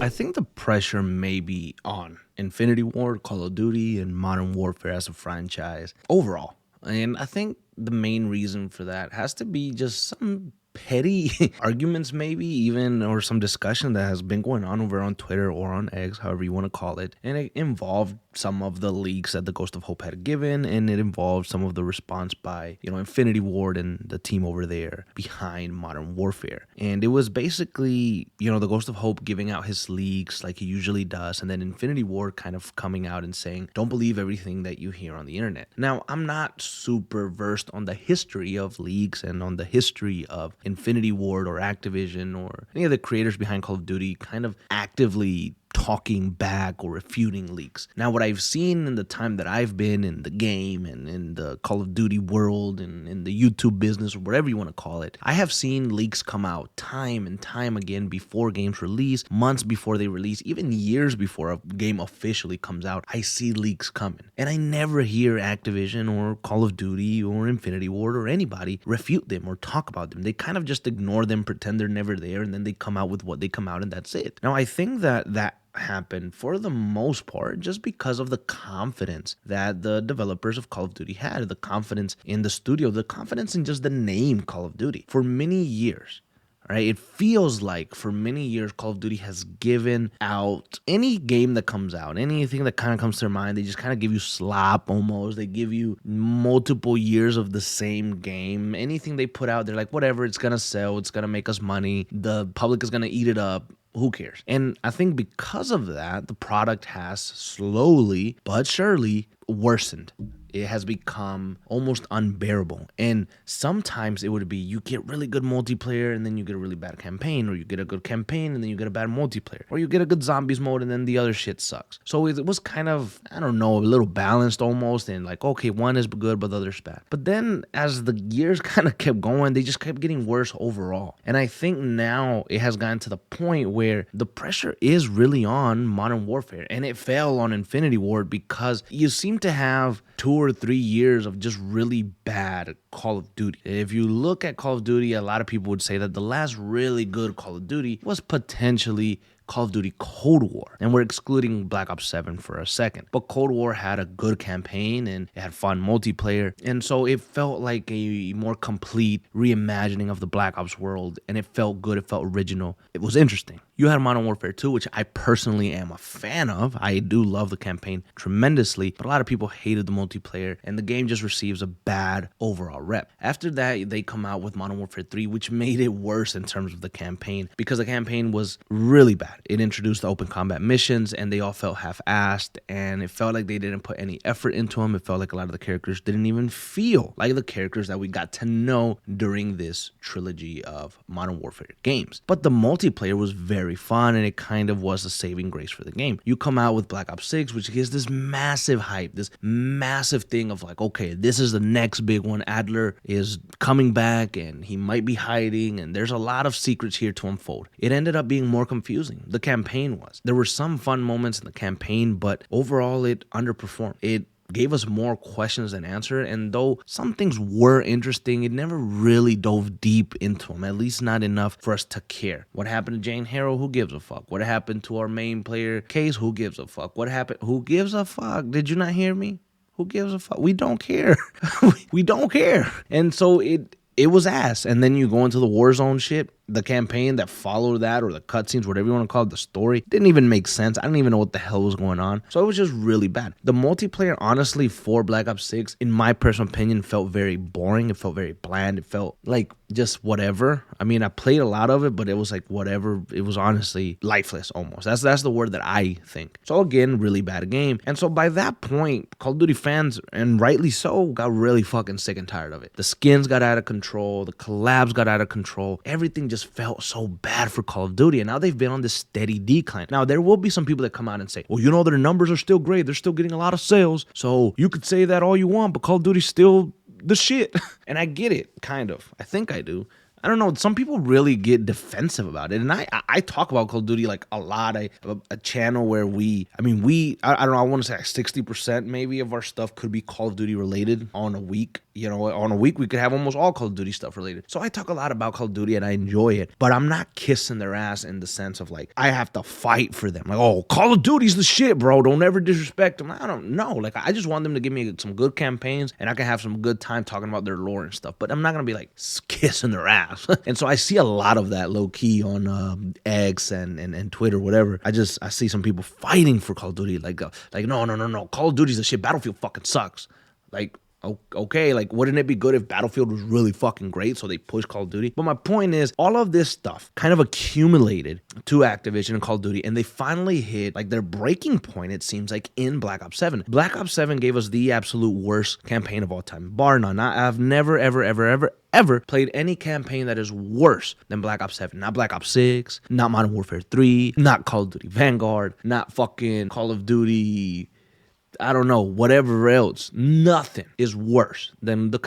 I think the pressure may be on Infinity Ward, Call of Duty, and Modern Warfare as a franchise overall. And I think the main reason for that has to be just some petty arguments, maybe even, or some discussion that has been going on over on Twitter or on X, however you want to call it. And it involved some of the leaks that the Ghost of Hope had given, and it involved some of the response by, Infinity Ward and the team over there behind Modern Warfare. And it was basically, the Ghost of Hope giving out his leaks like he usually does, and then Infinity Ward kind of coming out and saying, don't believe everything that you hear on the internet. Now, I'm not super versed on the history of leaks and on the history of Infinity Ward or Activision or any of the creators behind Call of Duty kind of actively talking back or refuting leaks. Now, what I've seen in the time that I've been in the game and in the Call of Duty world and in the YouTube business or whatever you want to call it, I have seen leaks come out time and time again before games release, months before they release, even years before a game officially comes out. I see leaks coming. And I never hear Activision or Call of Duty or Infinity Ward or anybody refute them or talk about them. They kind of just ignore them, pretend they're never there, and then they come out with what they come out, and that's it. Now, I think that happened for the most part just because of the confidence that the developers of Call of Duty had, the confidence in the studio, the confidence in just the name Call of Duty. For many years, right, it feels like for many years Call of Duty has given out any game that comes out, anything that kind of comes to their mind, they just kind of give you slop almost. They give you multiple years of the same game. Anything they put out, they're like, whatever, it's gonna sell, it's gonna make us money, the public is gonna eat it up. Who cares? And I think because of that, the product has slowly but surely worsened. It has become almost unbearable. And sometimes it would be you get really good multiplayer and then you get a really bad campaign, or you get a good campaign and then you get a bad multiplayer, or you get a good zombies mode and then the other shit sucks. So it was kind of, I don't know, a little balanced almost, and like, okay, one is good but the other's bad. But then as the years kind of kept going, they just kept getting worse overall. And I think now it has gotten to the point where the pressure is really on Modern Warfare, and it fell on Infinity Ward because you seem to have 2 or 3 years of just really bad Call of Duty. If you look at Call of Duty, a lot of people would say that the last really good Call of Duty was potentially Call of Duty Cold War. And we're excluding Black Ops 7 for a second. But Cold War had a good campaign and it had fun multiplayer. And so it felt like a more complete reimagining of the Black Ops world. And it felt good. It felt original. It was interesting. You had Modern Warfare 2, which I personally am a fan of. I do love the campaign tremendously, but a lot of people hated the multiplayer, and the game just receives a bad overall rep. After that, they come out with Modern Warfare 3, which made it worse in terms of the campaign, because the campaign was really bad. It introduced the open combat missions, and they all felt half-assed, and it felt like they didn't put any effort into them. It felt like a lot of the characters didn't even feel like the characters that we got to know during this trilogy of Modern Warfare games. But the multiplayer was very fun, and it kind of was a saving grace for the game. You come out with Black Ops 6, which gives this massive hype, this massive thing of like, okay, this is the next big one. Adler is coming back and he might be hiding, and there's a lot of secrets here to unfold. It ended up being more confusing. The campaign was. There were some fun moments in the campaign, but overall it underperformed. It gave us more questions than answers, and though some things were interesting, it never really dove deep into them, at least not enough for us to care. What happened to Jane Harrow? Who gives a fuck? What happened to our main player, Case? Who gives a fuck? What happened? Who gives a fuck? Did you not hear me? Who gives a fuck? We don't care. We don't care. And so it was ass. And then you go into the Warzone shit. The campaign that followed that, or the cutscenes, whatever you want to call it, the story, didn't even make sense. I didn't even know what the hell was going on. So it was just really bad. The multiplayer, honestly, for Black Ops 6, in my personal opinion, felt very boring. It felt very bland. It felt like just whatever. I mean, I played a lot of it, but it was like whatever. It was honestly lifeless almost. That's the word that I think. So again, really bad game. And so by that point, Call of Duty fans, and rightly so, got really fucking sick and tired of it. The skins got out of control. The collabs got out of control. Everything just felt so bad for Call of Duty, and now they've been on this steady decline. Now, there will be some people that come out and say, well, their numbers are still great. They're still getting a lot of sales. So you could say that all you want, but Call of Duty's still the shit. And I get it, kind of. I think I do. I don't know. Some people really get defensive about it, and I talk about Call of Duty like a lot. I have a channel where I don't know. I want to say like 60% maybe of our stuff could be Call of Duty related on a week. On a week we could have almost all Call of Duty stuff related. So I talk a lot about Call of Duty and I enjoy it, but I'm not kissing their ass in the sense of like I have to fight for them. Like, oh, Call of Duty's the shit, bro. Don't ever disrespect them. I don't know. Like, I just want them to give me some good campaigns and I can have some good time talking about their lore and stuff. But I'm not gonna be like kissing their ass. And so I see a lot of that low key on X and Twitter, whatever. I see some people fighting for Call of Duty, like no. Call of Duty's the shit. Battlefield fucking sucks. Like, okay, like wouldn't it be good if Battlefield was really fucking great so they push Call of Duty? But my point is, all of this stuff kind of accumulated to Activision and Call of Duty, and they finally hit like their breaking point, it seems like, in Black Ops 7. Black Ops 7 gave us the absolute worst campaign of all time, bar none. I've never, ever played any campaign that is worse than Black Ops 7. Not Black Ops 6, not Modern Warfare 3, not Call of Duty Vanguard, not fucking Call of Duty, I don't know, whatever else. Nothing is worse than the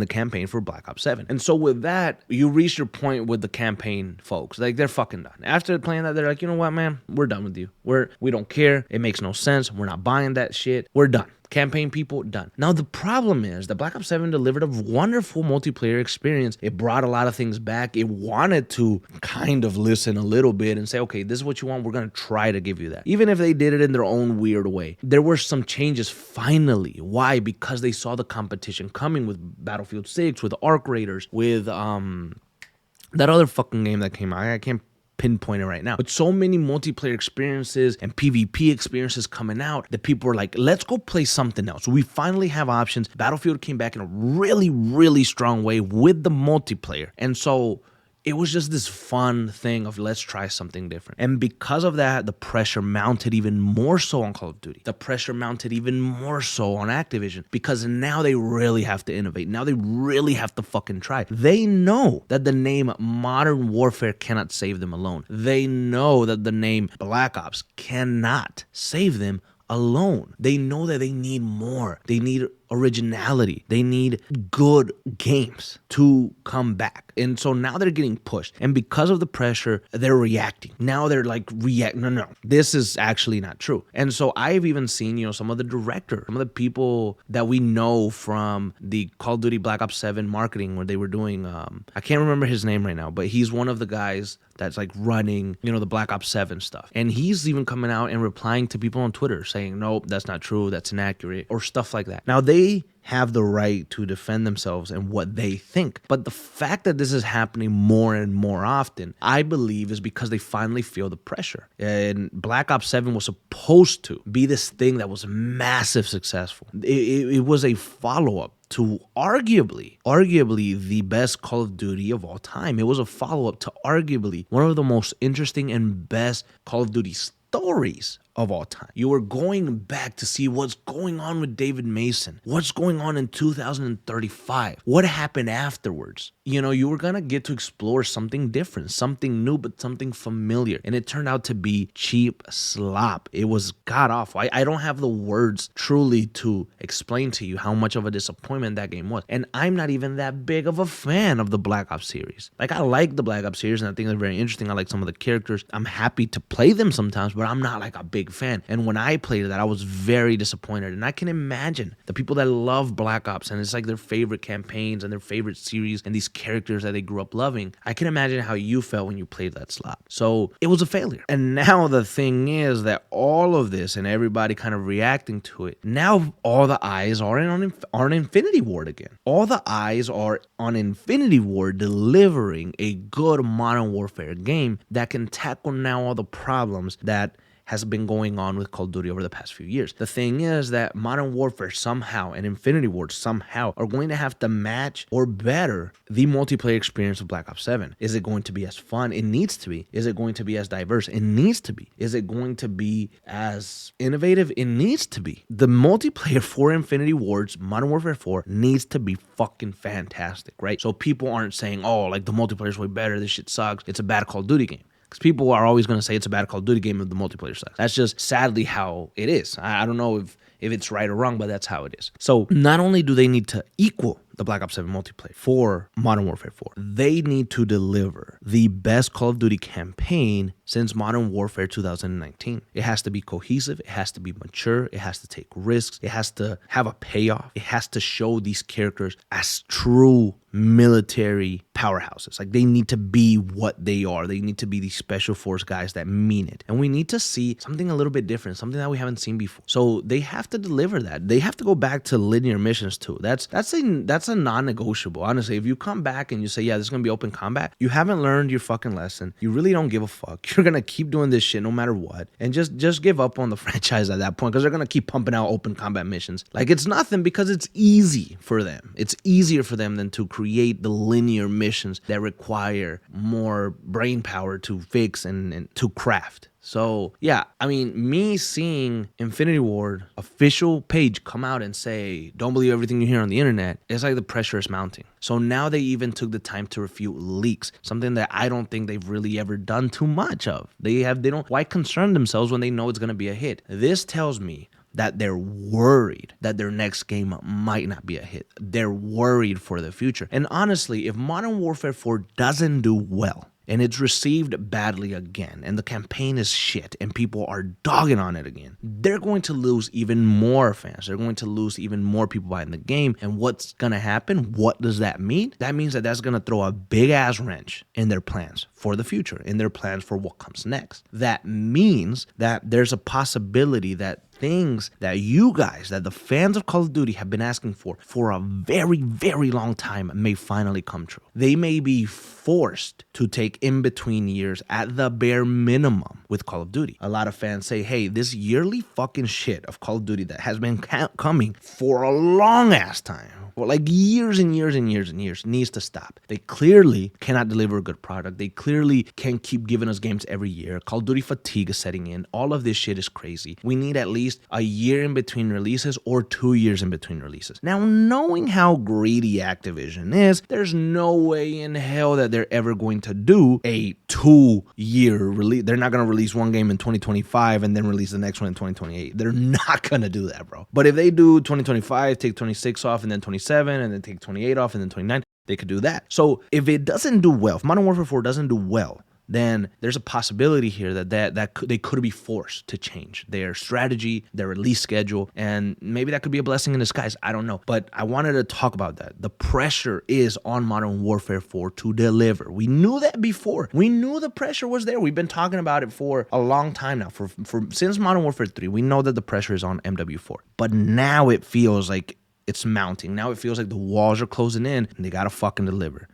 campaign for Black Ops 7. And so with that, you reach your point with the campaign folks. Like, they're fucking done. After playing that, they're like, you know what, man? We're done with you. We don't care. It makes no sense. We're not buying that shit. We're done. Campaign people, done. Now, the problem is that Black Ops 7 delivered a wonderful multiplayer experience. It brought a lot of things back. It wanted to kind of listen a little bit and say, okay, this is what you want. We're going to try to give you that. Even if they did it in their own weird way. There were some changes finally. Why? Because they saw the competition coming with Battlefield 6, with Arc Raiders, with that other fucking game that came out. I can't pinpoint it right now, but so many multiplayer experiences and PvP experiences coming out that people were like, let's go play something else. So we finally have options. Battlefield came back in a really, really strong way with the multiplayer. And so it was just this fun thing of let's try something different. And because of that, the pressure mounted even more so on Call of Duty. The pressure mounted even more so on Activision because now they really have to innovate. Now they really have to fucking try. They know that the name Modern Warfare cannot save them alone. They know that the name Black Ops cannot save them alone. They know that they need more. They need originality. They need good games to come back. And so now they're getting pushed. And because of the pressure, they're reacting. Now they're like, no, this is actually not true. And so I've even seen, some of the directors, some of the people that we know from the Call of Duty Black Ops 7 marketing where they were doing, I can't remember his name right now, but he's one of the guys that's like running, the Black Ops 7 stuff. And he's even coming out and replying to people on Twitter saying, nope, that's not true, that's inaccurate, or stuff like that. Now, they have the right to defend themselves and what they think. But the fact that this is happening more and more often, I believe, is because they finally feel the pressure. And Black Ops 7 was supposed to be this thing that was massive successful. It was a follow-up to arguably the best Call of Duty of all time. It was a follow-up to arguably one of the most interesting and best Call of Duty stories of all time. You were going back to see what's going on with David Mason, what's going on in 2035, what happened afterwards. You were gonna get to explore something different, something new, but something familiar. And it turned out to be cheap slop. It was god awful. I don't have the words truly to explain to you how much of a disappointment that game was. And I'm not even that big of a fan of the Black Ops series. Like, I like the Black Ops series and I think they're very interesting. I like some of the characters. I'm happy to play them sometimes, but I'm not like a big fan. And when I played that, I was very disappointed. And I can imagine the people that love Black Ops and it's like their favorite campaigns and their favorite series and these characters that they grew up loving. I can imagine how you felt when you played that slot. So it was a failure. And now the thing is that all of this and everybody kind of reacting to it, now all the eyes are on Infinity Ward again. All the eyes are on Infinity Ward delivering a good Modern Warfare game that can tackle now all the problems that has been going on with Call of Duty over the past few years. The thing is that Modern Warfare somehow and Infinity Ward somehow are going to have to match or better the multiplayer experience of Black Ops 7. Is it going to be as fun? It needs to be. Is it going to be as diverse? It needs to be. Is it going to be as innovative? It needs to be. The multiplayer for Infinity Ward's Modern Warfare 4 needs to be fucking fantastic, right? So people aren't saying, oh, like the multiplayer's way better, this shit sucks, it's a bad Call of Duty game. Because people are always going to say it's a bad Call of Duty game if the multiplayer sucks. That's just sadly how it is. I don't know if it's right or wrong, but that's how it is. So not only do they need to equal the Black Ops 7 multiplayer, for Modern Warfare 4. They need to deliver the best Call of Duty campaign since Modern Warfare 2019. It has to be cohesive, it has to be mature, it has to take risks, it has to have a payoff, it has to show these characters as true military powerhouses. Like, they need to be what they are. They need to be these special force guys that mean it. And we need to see something a little bit different, something that we haven't seen before. So they have to deliver that. They have to go back to linear missions too. That's a non-negotiable. Honestly, if you come back and you say, yeah, this is gonna be open combat, you haven't learned your fucking lesson. You really don't give a fuck. You're gonna keep doing this shit no matter what. And just give up on the franchise at that point, because they're gonna keep pumping out open combat missions. Like, it's nothing, because it's easy for them. It's easier for them than to create the linear missions that require more brain power to fix and to craft. So, yeah, I mean, me seeing Infinity Ward official page come out and say, don't believe everything you hear on the internet, it's like the pressure is mounting. So now they even took the time to refute leaks, something that I don't think they've really ever done too much of. Why concern themselves when they know it's going to be a hit? This tells me that they're worried that their next game might not be a hit. They're worried for the future. And honestly, if Modern Warfare 4 doesn't do well, and it's received badly again, and the campaign is shit, and people are dogging on it again, they're going to lose even more fans. They're going to lose even more people buying the game. And what's gonna happen? What does that mean? That means that that's gonna throw a big ass wrench in their plans for the future, in their plans for what comes next. That means that there's a possibility that things that you guys, that the fans of Call of Duty have been asking for a very, very long time, may finally come true. They may be forced to take in-between years at the bare minimum with Call of Duty. A lot of fans say, hey, this yearly fucking shit of Call of Duty that has been coming for a long ass time, well, like years and years and years and years, needs to stop. They clearly cannot deliver a good product. They clearly can't keep giving us games every year. Call of Duty fatigue is setting in. All of this shit is crazy. We need at least a year in between releases or 2 years in between releases. Now, knowing how greedy Activision is, there's no way in hell that they're ever going to do a 2-year release. They're not going to release one game in 2025 and then release the next one in 2028. They're not going to do that, bro. But if they do 2025, take 26 off, and then 27, and then take 28 off, and then 29, they could do that. So if it doesn't do well, if Modern Warfare 4 doesn't do well, then there's a possibility here that they could be forced to change their strategy, their release schedule, and maybe that could be a blessing in disguise. I don't know. But I wanted to talk about that. The pressure is on Modern Warfare 4 to deliver. We knew that before. We knew the pressure was there. We've been talking about it for a long time now. Since Modern Warfare 3, we know that the pressure is on MW4. But now it feels like it's mounting. Now it feels like the walls are closing in and they gotta fucking deliver.